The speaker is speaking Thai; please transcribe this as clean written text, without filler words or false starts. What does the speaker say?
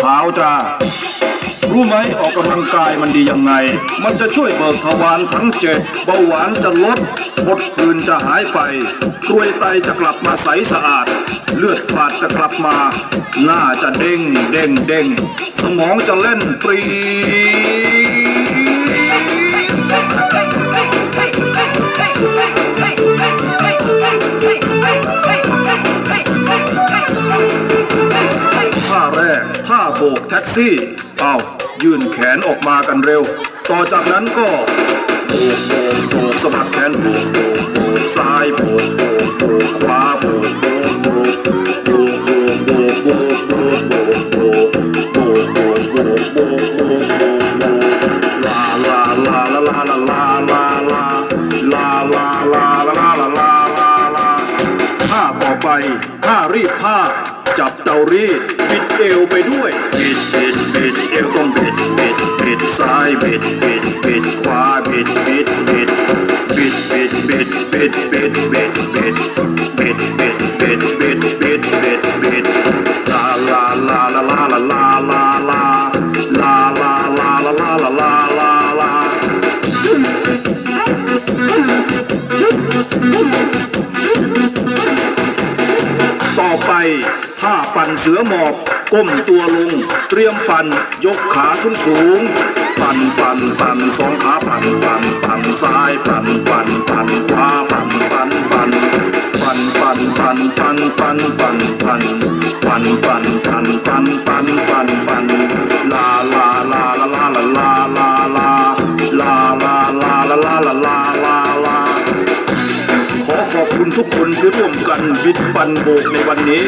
ขาวจ้ารู้ไหมออกกำลังกายมันดียังไงมันจะช่วยเบิกทวารทั้ง7เบาหวานจะลดมดผื่นจะหายไปกรวยไตจะกลับมาใสสะอาดเลือดฝาดจะกลับมาหน้าจะเด้งเด้งเด้งสมองจะเล่นปรีท่าแรกท่าโบกแท็กซี่ยื่นแขนออกมากันเร็วต่อจากนั้นก็โบกโบกโบกสะบัดแขนโบกโบกโบกซ้ายโบกโบกโบกขวาโบกโบกโบกโบกโบกโบกโบกโบกโบกโบกโบกโบกโบกโบกโบกลาลาลาลาลาลาลาลาลาลาลาลาลาลาลาลาลาท่าต่อไปท่ารีดผ้าจับเตารีดบิดเอวไปด้วยบิดบิดบิดเอวต้องบิดบิดบิดซ้ายบิดบิดบิดขวาบิดบิดบิดบิดบิดบิดบิดบิดบิดบิดบิดบิดบิดบิดบิดบิดบิดลาลาลาลาลาลาลาลาลาลาลาลาลาลาลาลาลาลาต่อไปท่าปั่นเสือหมอบก้มตัวลงเตรียมปั่นยกขาขึ้นสูงปั่นปั่นปั่นสองขาปั่นปั่นปั่นซ้ายปั่นปั่นปั่นขวาปั่นปั่นปั่นปั่นปั่นปั่นปั่นปั่นปั่นปั่นปั่นปั่นปั่นปั่นปั่นปั่นปั่นลาลาลาลาลาลาลาลาลาลาลาลาลาลาลาลาลาลาขอขอบคุณทุกคนที่ร่วมกันบิดปั่นโบกในวันนี้